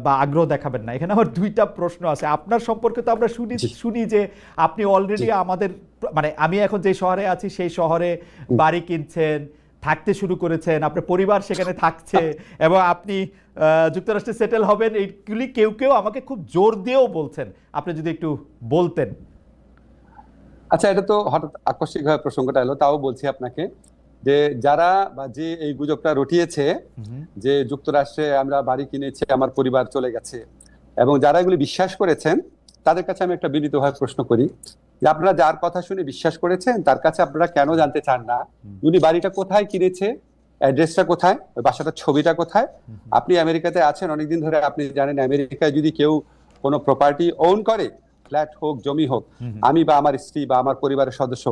বা আগ্রহ দেখাবেন না। এখানে আমার দুইটা প্রশ্ন আছে। আপনার সম্পর্কে তো আমরা শুনি যে আপনি অলরেডি আমাদের, মানে আমি এখন যে শহরে আছি সেই শহরে বাড়ি কিনছেন, থাকতে শুরু করেছেন, আপনার পরিবার সেখানে থাকছে এবং আপনি যুক্তরাষ্ট্রে সেটেল হবেন, এইগুলি কেউ কেউ আমাকে খুব জোর দিয়েও বলছেন। আপনি যদি একটু বলতেন। আচ্ছা, এটা তো হঠাৎ আকস্মিকভাবে প্রসঙ্গটা এলো, তাও বলছি আপনাকে যে যারা বা যে এই গুজবটা রটিয়েছে যে যুক্তরাষ্ট্রে আমরা বাড়ি কিনেছি, আমার পরিবার চলে গেছে, এবং যারা এগুলি বিশ্বাস করেছেন তাদের কাছে আমি একটা বিনীতভাবে প্রশ্ন করি যে আপনারা যার কথা শুনে বিশ্বাস করেছেন তার কাছে আপনারা কেন জানতে চান না উনি বাড়িটা কোথায় কিনেছে, অ্যাড্রেসটা কোথায়, ওই বাসাটার ছবিটা কোথায়? আপনি আমেরিকাতে আছেন অনেকদিন ধরে, আপনি জানেন আমেরিকায় যদি কেউ কোনো প্রপার্টি ওন করে, ফ্ল্যাট হোক, জমি হোক, আমি বা আমার স্ত্রী বা আমার পরিবারের সদস্য,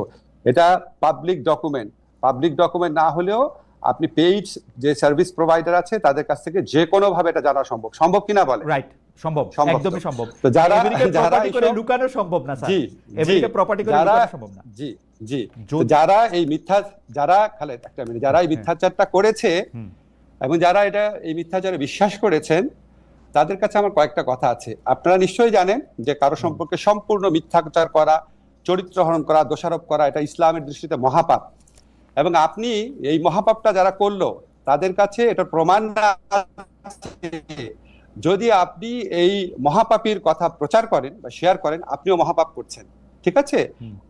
এটা পাবলিক ডকুমেন্ট। পাবলিক ডকুমেন্ট না হলেও আপনি পেইড যে সার্ভিস প্রোভাইডার আছে তাদের কাছ থেকে যে কোনো ভাবে এটা জানা সম্ভব। সম্ভব কিনা বলে? রাইট, সম্ভব, একদমই সম্ভব। তো যারা প্রপার্টি করে লুকানো সম্ভব না স্যার, আমেরিকা প্রপার্টি করে লুকানো সম্ভব না। জি জি, যারা এই মিথ্যা, যারা খালেদ একটা মিনিট, যারা এই মিথ্যাচারটা করেছে এবং যারা এটা এই মিথ্যাচারে বিশ্বাস করেছেন তাদের কাছে আমার কয়েকটা কথা আছে। আপনারা নিশ্চয়ই জানেন যে কারো সম্পর্কে সম্পূর্ণ মিথ্যাচার করা, চরিত্র হরণ করা, দোষারোপ করা, এটা ইসলামের দৃষ্টিতে মহাপাপ। এবং আপনি এই মহাপাপটা যারা করলো তাদের কাছে এটা প্রমাণ না, যদি আপনি এই মহাপাপীর কথা প্রচার করেন বা শেয়ার করেন আপনিও মহাপাপ করছেন। ঠিক আছে?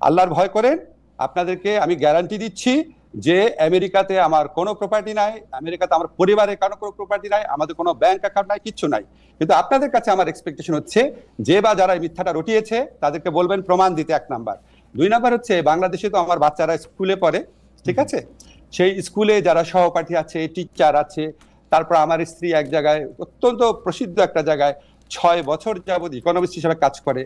আল্লাহর ভয় করেন। আপনাদেরকে আমি গ্যারান্টি দিচ্ছি যে আমেরিকাতে আমার কোনো প্রপার্টি নাই, আমেরিকাতে আমার পরিবারের কারো কোনো প্রপার্টি নাই, আমাদের কোনো ব্যাংক অ্যাকাউন্ট নাই, কিচ্ছু নাই। কিন্তু আপনাদের কাছে আমার এক্সপেকটেশন হচ্ছে যে বা যারা এই মিথ্যাটা রটিয়েছে তাদেরকে বলবেন প্রমাণ দিতে, 1 নাম্বার। 2 নাম্বার হচ্ছে বাংলাদেশে তো আমার বাচ্চারা স্কুলে পড়ে, ঠিক আছে? সেই স্কুলে যারা সহপাঠী আছে, টিচার আছে, তারপর আমার স্ত্রী এক জায়গায় অত্যন্ত প্রসিদ্ধ একটা জায়গায় 6 বছর যাবত ইকোনমিস্ট হিসেবে কাজ করে।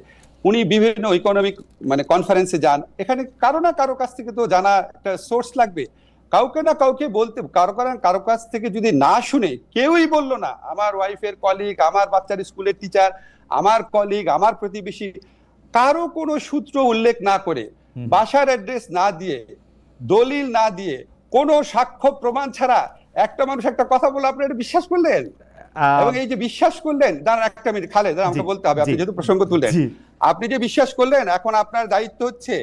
উনি বিভিন্ন ইকোনমিক মানে কনফারেন্সে যান, এখানে কারো না কারো কাছ থেকে তো জানা একটা সোর্স লাগবে, কাউকে না কাউকে বলতে। কারো কাছ থেকে যদি না শুনে, কেউই বললো না, আমার ওয়াইফের কলিগ, আমার বাচ্চার স্কুলের টিচার, আমার কলিগ, আমার প্রতিবেশী, কারো কোনো সূত্র উল্লেখ না করে, বাসার অ্যাড্রেস না দিয়ে, দলিল না দিয়ে, কোনো সাক্ষ্য প্রমাণ ছাড়া একটা মানুষ একটা কথা বলে আপনি এটা বিশ্বাস করলেন? এবং এই যে বিশ্বাস করলেন, দাঁড়ান একটা মিনিট খালেদ, আমাকে বলতে হবে, আপনি যেহেতু প্রসঙ্গ তুললেন, আপনি যে বিশ্বাস করলেন, এখন আপনার দায়িত্ব হচ্ছে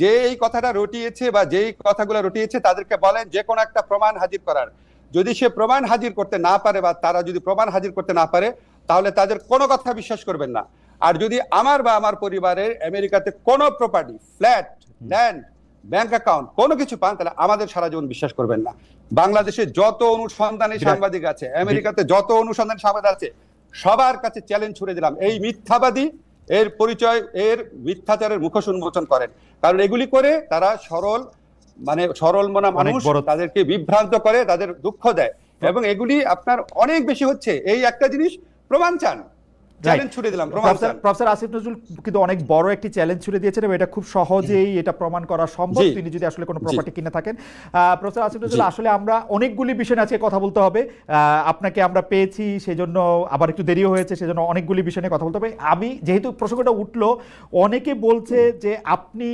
যে এই কথাটা রটিয়েছে বা যেই কথাগুলো রটিয়েছে তাদেরকে বলেন যে কোনো একটা প্রমাণ হাজির করার। যদি সে প্রমাণ হাজির করতে না পারে বা তারা যদি প্রমাণ হাজির করতে না পারে তাহলে তাদের কোনো কথা বিশ্বাস করবেন না। আর যদি আমার বা আমার পরিবারের আমেরিকাতে কোনো property, flat, land, bank account কোনো কিছু পান তাহলে আমাদের সারা জীবন বিশ্বাস করবেন না। বাংলাদেশে যত অনুসন্ধানী সাংবাদিক আছে, আমেরিকাতে যত অনুসন্ধানী সাংবাদিক আছে, সবার কাছে চ্যালেঞ্জ ছুড়ে দিলাম, এই মিথ্যাবাদী এর পরিচয়, এর মিথ্যাচারের মুখোশ উন্মোচন করেন। কারণ এগুলি করে তারা সরল মনা মানুষ, তাদেরকে বিভ্রান্ত করে, তাদের দুঃখ দেয়, এবং এগুলি আপনার অনেক বেশি হচ্ছে। এই একটা জিনিস প্রমাণ চান, চ্যালেঞ্জ ছুড়ে দিলাম, প্রমাণ চান। প্রফেসর আসিফ নজরুল কিন্তু অনেক বড় একটি চ্যালেঞ্জ ছুড়ে দিয়েছেন এবং এটা খুব সহজেই এটা প্রমাণ করা সম্ভব তিনি যদি আসলে কোনো প্রপার্টি কিনে থাকেন। প্রফেসর আসিফ নজরুল, আসলে আমরা অনেকগুলি বিষয় আজকে কথা বলতে হবে, আপনাকে আমরা পেয়েছি সেজন্য, আবার একটু দেরিও হয়েছে সেজন্য অনেকগুলি বিষয় নিয়ে কথা বলতে হবে। আমি যেহেতু প্রসঙ্গটা উঠলো, অনেকে বলছে যে আপনি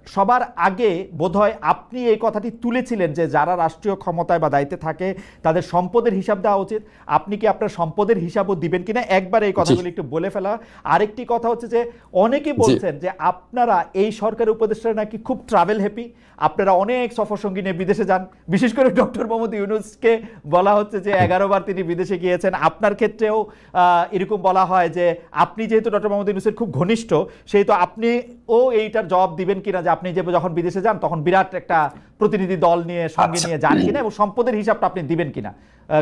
সবার আগে বোধহয় আপনি এই কথাটি তুলেছিলেন যে যারা রাষ্ট্রীয় ক্ষমতায় বা দায়িত্বে থাকে তাদের সম্পদের হিসাব দেওয়া উচিত। আপনি কি আপনার সম্পদের হিসাবও দিবেন কিনা একবার এই কথাগুলো একটু বলে ফেলা। আরেকটি কথা হচ্ছে যে অনেকে বলছেন যে আপনারা এই সরকারি উপদেষ্টারা নাকি খুব ট্রাভেল হ্যাপি, আপনারা অনেক সফর সঙ্গী নিয়ে বিদেশে যান, বিশেষ করে ডক্টর মোহাম্মদ ইউনূসকে বলা হচ্ছে যে 11 বার তিনি বিদেশে গিয়েছেন। আপনার ক্ষেত্রেও এরকম বলা হয় যে আপনি যেহেতু ডক্টর মোহাম্মদ ইউনূসের খুব ঘনিষ্ঠ, সেহেতু আপনিও এইটার জবাব দিবেন কিনা যে আপনি যে যখন বিদেশে যান তখন বিরাট একটা প্রতিনিধি দল নিয়ে সঙ্গে নিয়ে যান কিনা এবং সম্পদের হিসাবটা আপনি দিবেন কিনা।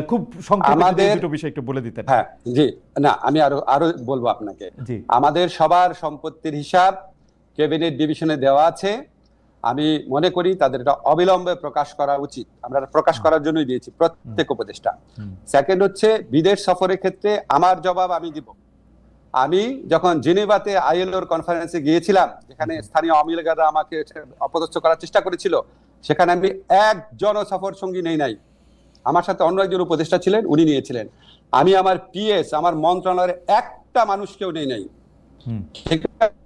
খুব সংক্ষেপে দুটো বিষয় একটু বলে দিতেন। হ্যাঁ জি, না আমি আরো বলবো আপনাকে। আমাদের সবার সম্পত্তির হিসাব ক্যাবিনেট ডিভিশনে দেওয়া আছে। আমি মনে করি তাদের এটা অবিলম্বে প্রকাশ করা উচিত। আমরা প্রকাশ করার জন্যই দিয়েছি প্রত্যেক উপদেষ্টা। সেকেন্ড হচ্ছে বিদেশ সফরের ক্ষেত্রে আমার জবাব আমি দিব। আমি যখন জেনেভাতে আইএলওর কনফারেন্সে গিয়েছিলাম, যেখানে স্থানীয় আওয়ামী লীগরা আমাকে অপদস্থ করার চেষ্টা করেছিল, সেখানে আমি একজন সফর সঙ্গী নেই নাই। আমার সাথে অন্য একজন উপদেষ্টা ছিলেন, উনি নিয়েছিলেন। আমি আমার পিএস, আমার মন্ত্রণালয়ের একটা মানুষকেও নেই নাই। ঠিক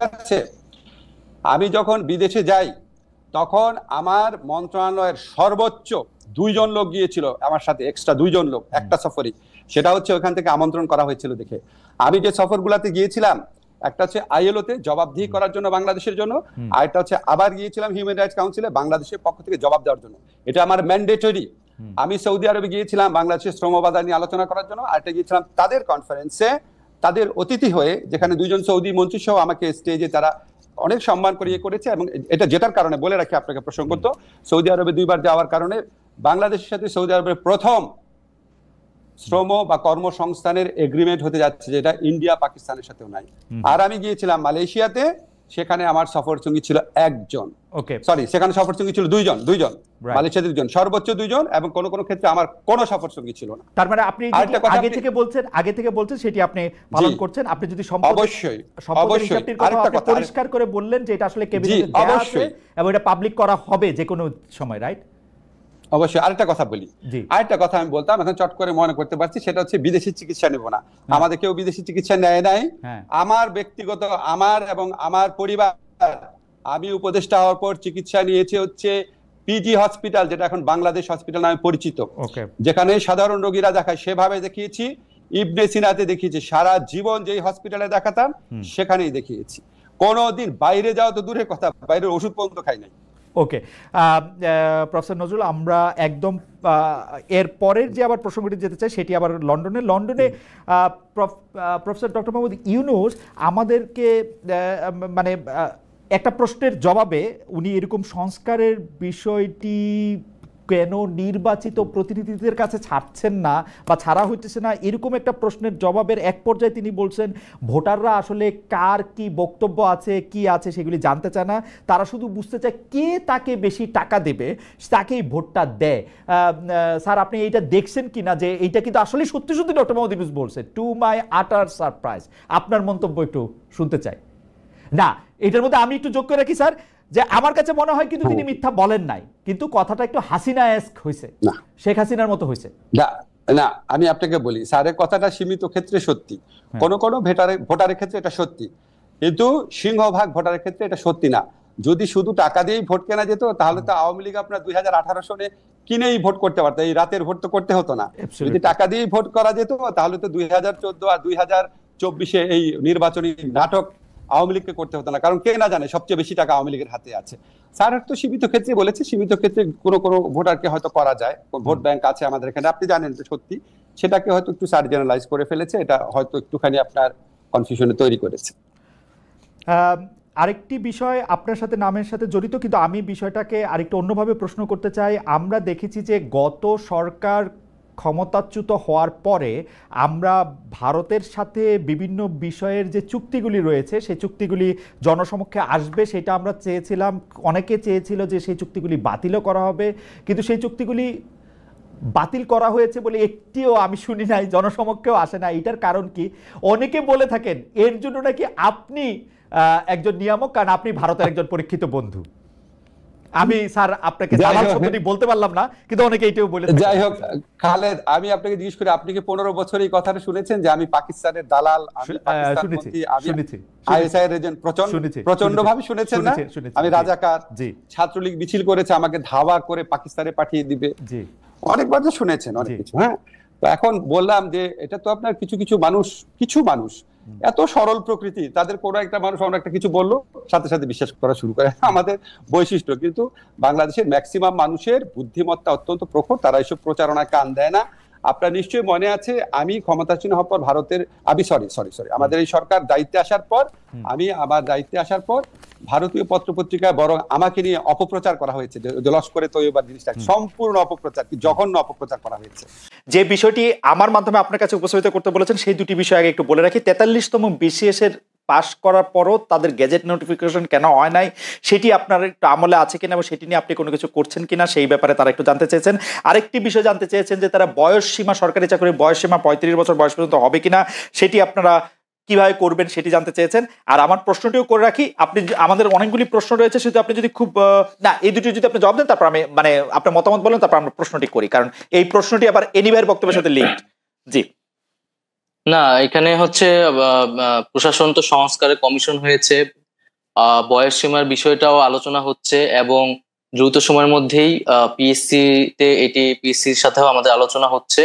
আছে? আমি যখন বিদেশে যাই তখন আমার মন্ত্রণালয়ের সর্বোচ্চ 2 জন লোক গিয়েছিল আমার সাথে, এক্সট্রা 2 জন লোক একটা সফরে। সেটা হচ্ছে ওখান থেকে আমন্ত্রণ করা হয়েছিল দেখে। আমি যে সফরগুলোতে গিয়েছিলাম, একটা হচ্ছে আইএলওতে জবাবদিহি করার জন্য বাংলাদেশের জন্য, আর একটা হচ্ছে আবার গিয়েছিলাম হিউম্যান রাইটস কাউন্সিলে বাংলাদেশের পক্ষ থেকে জবাব দেওয়ার জন্য। এটা আমার ম্যান্ডেটরি। আমি সৌদি আরবে গিয়েছিলাম বাংলাদেশের শ্রম বাজার নিয়ে আলোচনা করার জন্য, আর একটা গিয়েছিলাম তাদের কনফারেন্সে তাদের অতিথি হয়ে, যেখানে 2জন সৌদি মন্ত্রী সহ আমাকে স্টেজে তারা অনেক সম্মান করিয়ে করেছে। এবং এটা যেটার কারণে বলে রাখি আপনাকে প্রসঙ্গত, সৌদি আরবে 2বার যাওয়ার কারণে বাংলাদেশের সাথে সৌদি আরবের প্রথম শ্রম বা কর্মসংস্থানের এগ্রিমেন্ট হতে যাচ্ছে, যেটা ইন্ডিয়া পাকিস্তানের সাথেও নাই। আর আমি গিয়েছিলাম মালয়েশিয়াতে, সেখানে আমার সফরসঙ্গী ছিল 1জন, সরি সেখানে সফরসঙ্গী ছিল 2জন, মালয়েশিয়াতে 2জন, সর্বোচ্চ 2জন, এবং কোন কোন ক্ষেত্রে আমার কোনো সফরসঙ্গী ছিল না। তার মানে আপনি আগে থেকে বলছেন সেটি আপনি পালন করছেন। আপনি যদি অবশ্যই পরিষ্কার করে বললেন যে এটা আসলে ক্যাবিনেটে দেয়া আছে এবং এটা পাবলিক করা হবে যে কোনো সময়, রাইট? অবশ্যই। আরেকটা কথা বলি, আরেকটা কথা আমি বলতাম, এখন চট করে মনে করতে পারছি, সেটা হচ্ছে বিদেশি চিকিৎসা নেব না। আমাদের কেউ বিদেশি চিকিৎসা নেয় নাই। আমার ব্যক্তিগত, আমার এবং আমার পরিবার, আমি উপদেষ্টা হওয়ার পর চিকিৎসা নিয়েছি হচ্ছে পিজি হসপিটাল, যেটা এখন বাংলাদেশ হসপিটাল নামে পরিচিত, যেখানে সাধারণ রোগীরা দেখায় সেভাবে দেখিয়েছি। ইবনে সিনাতে দেখিয়েছি, সারা জীবন যেই হসপিটালে দেখাতাম সেখানেই দেখিয়েছি। কোনোদিন বাইরে যাওয়া তো দূরের কথা, বাইরের ওষুধ পর্যন্ত খাই নাই। ওকে প্রফেসর নজরুল, আমরা একদম এর পরের যে আবার প্রসঙ্গটি যেতে চাই সেটি আবার লন্ডনে প্রফেসর ডক্টর মোহাম্মদ ইউনূস আমাদেরকে মানে একটা প্রশ্নের জবাবে উনি এরকম সংস্কারের বিষয়টি কেন নির্বাচিত প্রতিনিধিদের কাছে ছাড়ছেন না বা ছাড়া হইতেছে না, এরকম একটা প্রশ্নের জবাবের এক পর্যায়ে তিনি বলছেন ভোটাররা আসলে কার কি বক্তব্য আছে কি আছে সেগুলি জানতে চায় না, তারা শুধু বুঝতে চায় কে তাকে বেশি টাকা দেবে তাকেই ভোটটা দেয়। স্যার আপনি এইটা দেখছেন কি না, যে এইটা কিন্তু আসলে সত্যি সত্যি ডক্টর মোহাম্মদ ইউনূস বলছে, টু মাই আটার সারপ্রাইজ। আপনার মন্তব্য একটু শুনতে চাই। না, এটার মধ্যে আমি একটু যোগ করে রাখি স্যার, যে আমার কাছে মনে হয় কিন্তু তিনি মিথ্যা বলেন নাই, কিন্তু কথাটা একটু হাসিনা-এস্ক হয়েছে, শেখ হাসিনার মতো হয়েছে। না, আমি আপনাকে বলি, স্যারের কথাটা সীমিত ক্ষেত্রে সত্যি, কোন কোন ভোটারের ক্ষেত্রে এটা সত্যি, কিন্তু সিংহভাগ ভোটারের ক্ষেত্রে এটা সত্যি না। যদি শুধু টাকা দিয়েই ভোট কেনা যেত, তাহলে তো আওয়ামী লীগ আপনার 2018 সনে কিনেই ভোট করতে পারতো, এই রাতের ভোট তো করতে হতো না। যদি টাকা দিয়েই ভোট করা যেত, তাহলে তো 2014 আর 2024 এই নির্বাচনী নাটক আওয়ামী লীগকে করতে হতো না, কারণ কে না জানে সবচেয়ে বেশি টাকা আওয়ামী লীগের হাতে আছে। স্যার তো সীমিত ক্ষেত্রে বলেছে, সীমিত ক্ষেত্রে কোনো কোনো ভোটারকে হয়তো করা যায়, ভোট ব্যাংক আছে আমাদের এখানে, আপনি জানেন তো সত্যি, সেটাকে হয়তো একটু স্যার জেনারেলাইজ করে ফেলেছে, এটা হয়তো একটুখানি আপনার কনফিউশনে তৈরি করেছে। আরেকটি বিষয় আপনার সাথে নামের সাথে জড়িত, কিন্তু আমি বিষয়টাকে আরেকটু অন্যভাবে প্রশ্ন করতে চাই। আমরা দেখেছি যে গত সরকার ক্ষমতাচ্যুত হওয়ার পরে আমরা ভারতের সাথে বিভিন্ন বিষয়ের যে চুক্তিগুলি রয়েছে সেই চুক্তিগুলি জনসমক্ষে আসবে, সেটা আমরা চেয়েছিলাম, অনেকে চেয়েছিল যে সেই চুক্তিগুলি বাতিলও করা হবে, কিন্তু সেই চুক্তিগুলি বাতিল করা হয়েছে বলে একটিও আমি শুনি নাই, জনসমক্ষেও আসে না। এটার কারণ কি? অনেকে বলে থাকেন এর জন্য নাকি আপনি একজন নিয়ামক, কারণ আপনি ভারতের একজন পরীক্ষিত বন্ধু। আমি স্যার আপনাকে দালাল শব্দটি বলতে পারলাম না, কিন্তু অনেকে এটাও বলে। যাই হোক খালেদ, আমি আপনাকে জিজ্ঞেস করি, আপনি কি 15 বছর এই কথাটা শুনেছেন যে আমি পাকিস্তানের দালাল, আমি পাকিস্তানপন্থী, আমি আইএসআই এর এজেন্ট? প্রচন্ড ভাবে শুনেছেন না? আমি রাজাকার, ছাত্রলীগ মিছিল করেছে আমাকে ধাওয়া করে পাকিস্তানে পাঠিয়ে দিবে, অনেকবার তো শুনেছেন অনেক কিছু। হ্যাঁ, তো এখন বললাম যে এটা তো আপনার কিছু মানুষ এত সরল প্রকৃতি, তাদের কোনো একটা মানুষ অন্য একটা কিছু বললো সাথে সাথে বিশ্বাস করা শুরু করে, আমাদের বৈশিষ্ট্য। কিন্তু বাংলাদেশের ম্যাক্সিমাম মানুষের বুদ্ধিমত্তা অত্যন্ত প্রখর, তারা এইসব প্রচারণায় কান দেয় না। আপনার নিশ্চয়ই মনে আছে, আমি ক্ষমতাসীন হওয়ার পর আমাদের এই সরকার দায়িত্বে আসার পর, আমার দায়িত্বে আসার পর ভারতীয় পত্রপত্রিকায় বরং আমাকে নিয়ে অপপ্রচার করা হয়েছে, যে লস্করে তৈয়বার জিনিসটা সম্পূর্ণ অপপ্রচার, কি জঘন্য অপপ্রচার করা হয়েছে। যে বিষয়টি আমার মাধ্যমে আপনার কাছে উপস্থাপিত করতে বলেছেন সেই দুটি বিষয় আগে একটু বলে রাখি। 43তম BCS এর পাশ করার পরও তাদের গেজেট নোটিফিকেশন কেন হয় নাই সেটি আপনার একটু আমলে আছে কিনা, এবং সেটি নিয়ে আপনি কোনো কিছু করছেন কিনা সেই ব্যাপারে তারা একটু জানতে চেয়েছেন। আরেকটি বিষয় জানতে চেয়েছেন যে তারা বয়স সীমা, সরকারি চাকরির বয়স সীমা 35 বছর বয়স পর্যন্ত হবে কিনা, সেটি আপনারা কিভাবে করবেন সেটি জানতে চেয়েছেন। আর আমার প্রশ্নটিও করে রাখি, আপনি আমাদের অনেকগুলি প্রশ্ন রয়েছে, শুধু আপনি যদি খুব না এই দুটি যদি আপনি জবাব দেন, তারপর আমি মানে আপনার মতামত বলেন, তারপর আমরা প্রশ্নটি করি, কারণ এই প্রশ্নটি আবার এনিভাইয়ের বক্তব্যের সাথে লিঙ্কড। জি না, এখানে হচ্ছে প্রশাসন তো সংস্কারের কমিশন হয়েছে, বয়স সীমার বিষয়টাও আলোচনা হচ্ছে, এবং দ্রুত সময়ের মধ্যেই পিএসসির সাথেও আমাদের আলোচনা হচ্ছে,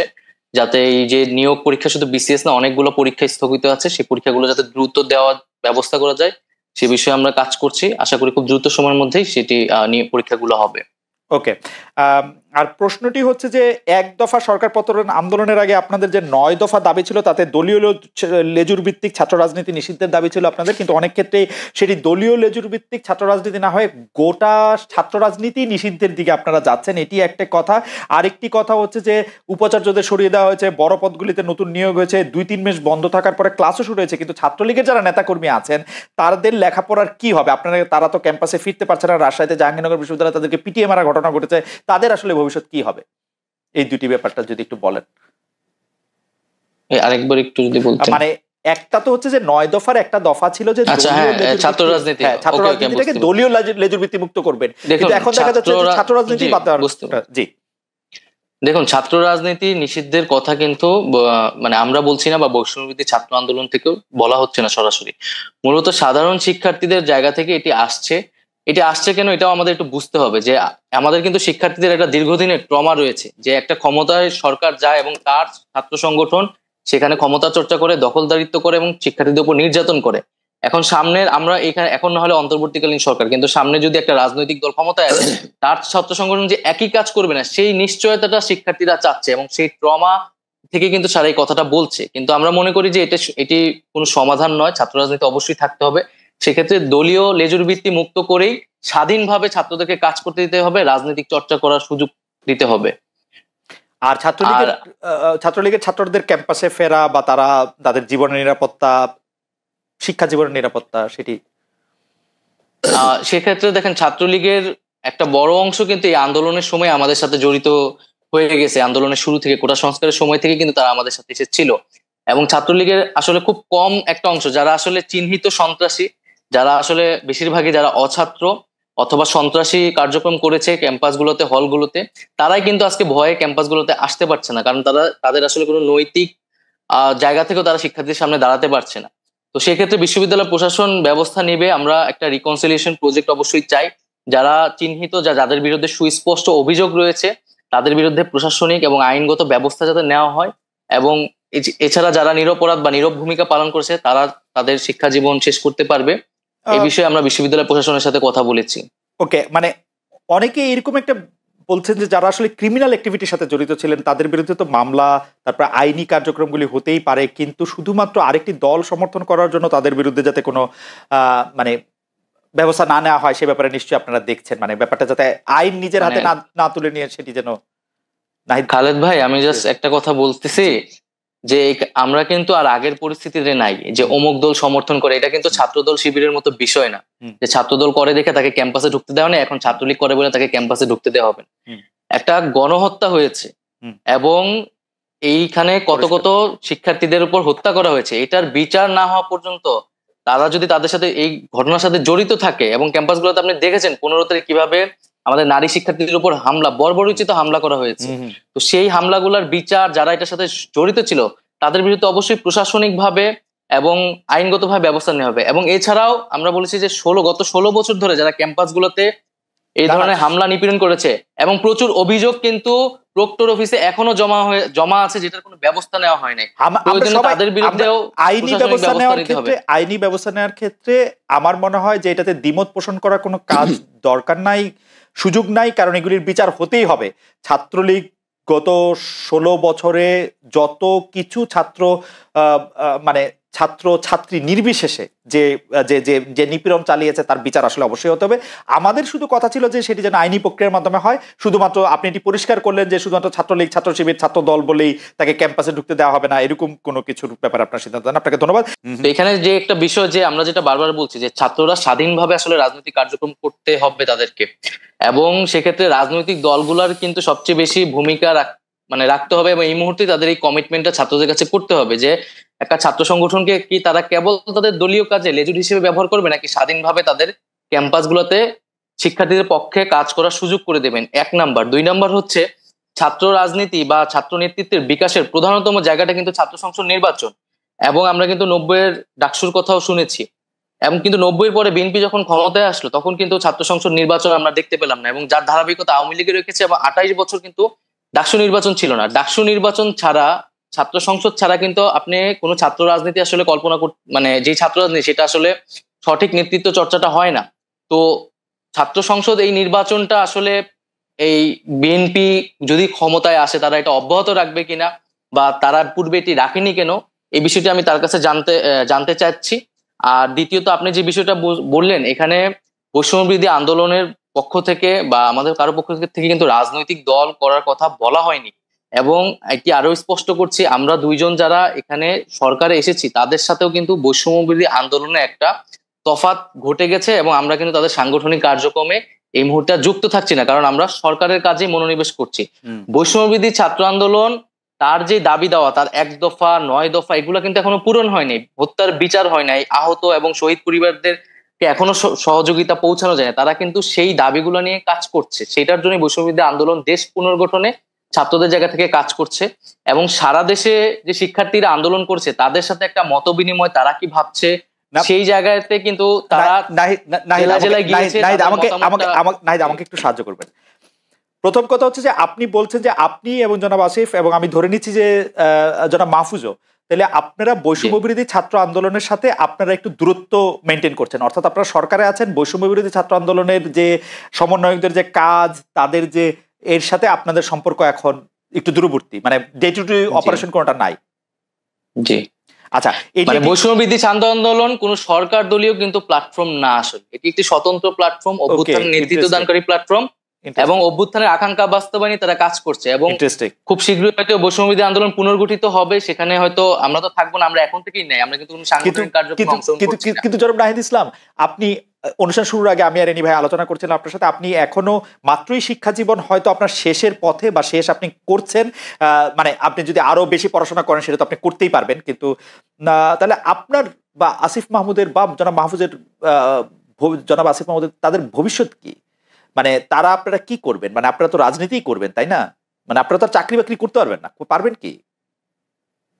যাতে এই যে নিয়োগ পরীক্ষা শুধু বিসিএস না, অনেকগুলো পরীক্ষা স্থগিত আছে, সেই পরীক্ষাগুলো যাতে দ্রুত দেওয়ার ব্যবস্থা করা যায় সে বিষয়ে আমরা কাজ করছি। আশা করি খুব দ্রুত সময়ের মধ্যেই সেটি নিয়ে পরীক্ষাগুলো হবে। ওকে, আর প্রশ্নটি হচ্ছে যে এক দফা সরকার পতন আন্দোলনের আগে আপনাদের যে 9 দফা দাবি ছিল তাতে দলীয় লেজুর ভিত্তিক ছাত্র রাজনীতি নিষিদ্ধের দাবি ছিল আপনাদের, কিন্তু অনেক ক্ষেত্রে সেটি দলীয় লেজুর ভিত্তিক ছাত্র রাজনীতি না হয়ে গোটা ছাত্র রাজনীতি নিষিদ্ধের দিকে আপনারা যাচ্ছেন, এটি একটা কথা। আরেকটি কথা হচ্ছে যে উপাচার্যদের সরিয়ে দেওয়া হয়েছে, বড় পদগুলিতে নতুন নিয়োগ হয়েছে, 2-3 মাস বন্ধ থাকার পরে ক্লাসও শুরু হয়েছে, কিন্তু ছাত্রলীগের যারা নেতাকর্মী আছেন তাদের লেখাপড়ার কি হবে? আপনারা, তারা তো ক্যাম্পাসে ফিরতে পারছে না, রাজশাহীতে জাহাঙ্গীরনগর বিশ্ববিদ্যালয়ে তাদেরকে পিটিয়ে মারা ঘটনা ঘটেছে, তাদের আসলে ভবিষ্যৎ কি হবে? এই দুটি ব্যাপারটা যদি একটু বলেন। আরেকবার একটু যদি বলতেন। মানে একটা তো হচ্ছে যে 9 দফার একটা দফা ছিল যে ছাত্র রাজনীতি, ছাত্র রাজনীতিটাকে দলীয় লেজুর ভিত্তি মুক্ত করবেন, কিন্তু এখন দেখা যাচ্ছে ছাত্র রাজনীতি বাদ দেওয়ার। জি দেখুন, ছাত্র রাজনীতি নিষিদ্ধের কথা কিন্তু মানে আমরা বলছি না, বা বৈষম্যবিরোধী ছাত্র আন্দোলন থেকেও বলা হচ্ছে না সরাসরি। মূলত সাধারণ শিক্ষার্থীদের জায়গা থেকে এটি আসছে। এটি আসছে কেন, এটাও আমাদের একটু বুঝতে হবে যে আমাদের কিন্তু শিক্ষার্থীদের একটা দীর্ঘদিনের ট্রমা রয়েছে, যে একটা ক্ষমতায় সরকার যায় এবং তার ছাত্র সংগঠন সেখানে ক্ষমতা চর্চা করে, দখলদারিত্ব করে এবং শিক্ষার্থীদের উপর নির্যাতন করে। এখন সামনের আমরা এখানে এখন না হলে অন্তর্বর্তীকালীন সরকার, কিন্তু সামনে যদি একটা রাজনৈতিক দল ক্ষমতায় আসে, তার ছাত্র সংগঠন যে একই কাজ করবে না সেই নিশ্চয়তাটা শিক্ষার্থীরা চাচ্ছে, এবং সেই ট্রমা থেকে কিন্তু সারা এই কথাটা বলছে। কিন্তু আমরা মনে করি যে এটি কোনো সমাধান নয়, ছাত্র রাজনীতি অবশ্যই থাকতে হবে। সেক্ষেত্রে দলীয় লেজুর ভিত্তি মুক্ত করেই স্বাধীনভাবে ছাত্রদেরকে কাজ করতে দিতে হবে, রাজনৈতিক চর্চা করার সুযোগ দিতে হবে। আর ছাত্রলীগের ছাত্রদের ক্যাম্পাসে ফেরা বা তারা তাদের জীবনের নিরাপত্তা, শিক্ষা জীবনের নিরাপত্তা, সেটি সেক্ষেত্রে দেখেন, ছাত্রলীগের একটা বড় অংশ কিন্তু এই আন্দোলনের সময় আমাদের সাথে জড়িত হয়ে গেছে। আন্দোলনের শুরু থেকে, কোটা সংস্কারের সময় থেকে কিন্তু তারা আমাদের সাথে এসেছিল। এবং ছাত্রলীগের আসলে খুব কম একটা অংশ যারা আসলে চিহ্নিত সন্ত্রাসী, যারা আসলে বেশিরভাগই যারা অছাত্র অথবা সন্ত্রাসী কার্যক্রম করেছে ক্যাম্পাসগুলোতে, হলগুলোতে, তারাই কিন্তু আজকে ভয়ে ক্যাম্পাসগুলোতে আসতে পারছে না, কারণ তাদের আসলে কোনো নৈতিক জায়গা থেকেও তারা শিক্ষার্থীদের সামনে দাঁড়াতে পারছে না। তো সেক্ষেত্রে বিশ্ববিদ্যালয় প্রশাসন ব্যবস্থা নেবে। আমরা একটা রিকনসিলিয়েশন প্রজেক্ট অবশ্যই চাই। যারা চিহ্নিত, যাদের বিরুদ্ধে সুস্পষ্ট অভিযোগ রয়েছে, তাদের বিরুদ্ধে প্রশাসনিক এবং আইনগত ব্যবস্থা যাতে নেওয়া হয়, এবং এছাড়া যারা নিরপরাধ বা নীরব ভূমিকা পালন করেছে তারা তাদের শিক্ষা জীবন শেষ করতে পারবে। এই বিষয়ে আমরা বিশ্ববিদ্যালয় প্রশাসনের সাথে কথা বলেছি। ওকে, মানে অনেকে এরকম একটা বলছেন যে যারা আসলে ক্রিমিনাল অ্যাক্টিভিটির সাথে জড়িত ছিলেন তাদের বিরুদ্ধে তো মামলা, তারপর আইনি কার্যক্রমগুলি হতেই পারে, কিন্তু শুধুমাত্র আরেকটি দল সমর্থন করার জন্য তাদের বিরুদ্ধে যাতে কোনো মানে ব্যবস্থা না নেওয়া হয় সে ব্যাপারে নিশ্চয়ই আপনারা দেখছেন, মানে ব্যাপারটা যাতে আইন নিজের হাতে না তুলে নিয়ে সেটি যেন। খালেদ ভাই, আমি জাস্ট একটা কথা বলতেছি যে আমরা কিন্তু আর আগের পরিস্থিতিতে নাই যে অমুক দল সমর্থন করে। এটা কিন্তু ছাত্রদল শিবিরের মতো বিষয় না যে ছাত্রদল করে দেখে তাকে ক্যাম্পাসে ঢুকতে দেওয়া নেই, এখন ছাত্রলীগ করে বলে তাকে ক্যাম্পাসে ঢুকতে দেওয়া হবে। একটা গণহত্যা হয়েছে এবং এইখানে কত কত শিক্ষার্থীদের উপর হত্যা করা হয়েছে, এটার বিচার না হওয়া পর্যন্ত তারা যদি তাদের সাথে এই ঘটনার সাথে জড়িত থাকে, এবং ক্যাম্পাসগুলোতে আপনি দেখেছেন 15 তারিখ কিভাবে আমাদের নারী শিক্ষার্থীদের উপর হামলা, বর্বরোচিত হামলা করা হয়েছে। তো সেই হামলাগুলোর বিচার, যারা এটার সাথে জড়িত ছিল তাদের বিরুদ্ধে অবশ্যই প্রশাসনিক ভাবে এবং আইনগত ভাবে ব্যবস্থা নেওয়া হবে। এবং এছাড়াও আমরা বলেছি যে গত 16 বছর ধরে যারা ক্যাম্পাসগুলোতে এই ধরনের হামলা নিপীড়ন করেছে, এবং প্রচুর অভিযোগ কিন্তু প্রক্টর অফিসে এখনো জমা আছে, যেটার কোনো ব্যবস্থা নেওয়া হয় নাই। তাদের বিরুদ্ধেও আইনি ব্যবস্থা নেওয়ার ক্ষেত্রে আমার মনে হয় যে এটাতে দ্বিমত পোষণ করার কোনো কাজ দরকার নাই, সুযোগ নাই, কারণ এগুলির বিচার হতেই হবে। ছাত্রলীগ গত 16 বছরে যত কিছু মানে ছাত্র ছাত্রী নির্বিশেষে যে নিপীড়ন চালিয়েছে তার বিচার আসলে অবশ্যই হতে হবে। আমাদের শুধু কথা ছিল যে সেটি যেন আইনি প্রক্রিয়ার মাধ্যমে হয়। শুধুমাত্র আপনি এটি পরিষ্কার করলেন যে শুধুমাত্র ছাত্রলীগ, ছাত্র শিবির, ছাত্র দল বলেই তাকে ক্যাম্পাসে ঢুকতে দেওয়া হবে না, এরকম কোনো কিছুর ব্যাপারে আপনার সিদ্ধান্ত নেন। আপনাকে ধন্যবাদ। এখানে যে একটা বিষয় যে আমরা যেটা বারবার বলছি যে ছাত্ররা স্বাধীনভাবে আসলে রাজনৈতিক কার্যক্রম করতে হবে তাদেরকে, এবং সেক্ষেত্রে রাজনৈতিক দলগুলোর কিন্তু সবচেয়ে বেশি ভূমিকা রাখতে হবে, এবং এই মুহূর্তে তাদের এই কমিটমেন্টটা ছাত্রদের কাছে করতে হবে যে একটা ছাত্র সংগঠনকে কি তারা কেবল তাদের দলীয় কাজে লেজুর হিসেবে ব্যবহার করবে, নাকি স্বাধীনভাবে তাদের ক্যাম্পাসগুলোতে শিক্ষার্থীদের পক্ষে কাজ করার সুযোগ করে দেবেন। 1 নাম্বার। 2 নাম্বার হচ্ছে ছাত্র রাজনীতি বা ছাত্র নেতৃত্বের বিকাশের প্রধানতম জায়গাটা কিন্তু ছাত্র সংসদ নির্বাচন, এবং আমরা কিন্তু 90-এর ডাকসুর কথাও শুনেছি, এবং কিন্তু 90-এর পরে বিএনপি যখন ক্ষমতায় আসলো তখন কিন্তু ছাত্র সংসদ নির্বাচন আমরা দেখতে পেলাম না, এবং যার ধারাবাহিকতা আওয়ামী লীগের রেখেছে, এবং 28 বছর কিন্তু ডাকসু নির্বাচন ছিল না। ডাকসু নির্বাচন ছাড়া, ছাত্র সংসদ ছাড়া কিন্তু আপনি কোনো ছাত্র রাজনীতি আসলে কল্পনা মানে যেই ছাত্র রাজনীতি সেটা আসলে সঠিক নেতৃত্ব চর্চাটা হয় না। তো ছাত্র সংসদ এই নির্বাচনটা আসলে এই বিএনপি যদি ক্ষমতায় আসে তারা এটা অব্যাহত রাখবে কিনা, বা তারা পূর্বে এটি রাখেনি কেন, এই বিষয়টি আমি তার কাছে জানতে চাচ্ছি। আর দ্বিতীয়ত আপনি যে বিষয়টা বললেন, এখানে বৈষম্যবিরোধী আন্দোলনের পক্ষ থেকে বা আমাদের কারো পক্ষ থেকে কিন্তু রাজনৈতিক দল করার কথা বলা হয়নি। এবং এটি আরো স্পষ্ট করছি, আমরা দুইজন যারা এখানে সরকারে এসেছি তাদের সাথেও কিন্তু বৈষম্যবিরোধী আন্দোলনে একটা তফাৎ ঘটে গেছে, এবং আমরা কিন্তু তাদের সাংগঠনিক কার্যক্রমে এই মুহূর্তে যুক্ত থাকছি না, কারণ আমরা সরকারের কাজে মনোনিবেশ করছি। বৈষম্যবিরোধী ছাত্র আন্দোলন তার যে দাবি দেওয়া, তার 1 দফা 9 দফা, এগুলো কিন্তু এখনো পূরণ হয়নি, হত্যার বিচার হয় নাই, আহত এবং শহীদ পরিবারদেরকে এখনো সহযোগিতা পৌঁছানো যায় না। তারা কিন্তু সেই দাবিগুলো নিয়ে কাজ করছে, সেটার জন্য বৈষম্যবিরোধী আন্দোলন দেশ পুনর্গঠনে ছাত্রদের জায়গা থেকে কাজ করছে। এবং সারা দেশে যে শিক্ষার্থীরা আন্দোলন করছে তাদের সাথে একটা মত বিনিময়, তারা কি ভাবছে সেই জায়গাতে কিন্তু তারা আমাকে একটু সাহায্য করবেন। প্রথম কথা হচ্ছে যে আপনি বলছেন যে আপনি এবং জনাব আসিফ এবং আমি ধরে নিচ্ছি যে জনাব মাহফুজও, তাহলে আপনারা বৈষম্য বিরোধী ছাত্র আন্দোলনের সাথে আপনারা একটু দূরত্ব মেনটেন করছেন, অর্থাৎ আপনারা সরকারে আছেন, বৈষম্য বিরোধী ছাত্র আন্দোলনের যে সমন্বয়কদের যে কাজ, তাদের যে এর সাথে আপনাদের সম্পর্ক এখন একটু দূরবর্তী, মানে ডে টু ডে অপারেশন কোনটা নাই। জি, আচ্ছা, মানে বৈষম্যবিরোধী ছাত্র আন্দোলন কোন সরকার দলীয় কিন্তু প্ল্যাটফর্ম না, আসলে এটি একটি স্বতন্ত্র প্ল্যাটফর্ম, অভ্যুত্থান নেতৃত্ব দানকারী প্ল্যাটফর্ম, এবং অভ্যুত্থানের আকাঙ্ক্ষা বাস্তবায়নে তারা কাজ করছে। এবং খুব শীঘ্রই হয়তো বৈষম্যবিরোধী আন্দোলন পুনর্গঠিত হবে, সেখানে হয়তো আমরা তো থাকবো না, আমরা এখন থেকেই নাই, আমরা কিন্তু কোনো সাংগঠনিক কার্যক্রমে অংশগ্রহণ করছি না। কিন্তু জনাব নাহিদ ইসলাম, আপনি অনুষ্ঠান শুরুর আগে আমি আর এনি ভাই আলোচনা করছিলাম আপনার সাথে, আপনি এখনো মাত্রই শিক্ষা জীবন হয়তো আপনার শেষের পথে বা শেষ আপনি করছেন, মানে আপনি যদি আরো বেশি পড়াশোনা করেন সেটা তো আপনি করতেই পারবেন, কিন্তু তাহলে আপনার বা আসিফ মাহমুদের বা জনাব মাহফুজের, জনাব আসিফ মাহমুদের তাদের ভবিষ্যৎ কি? মানে তারা আপনারা কি করবেন? মানে আপনারা তো রাজনীতিই করবেন, তাই না? মানে আপনারা তো চাকরি বাকরি করতে পারবেন না, পারবেন কি?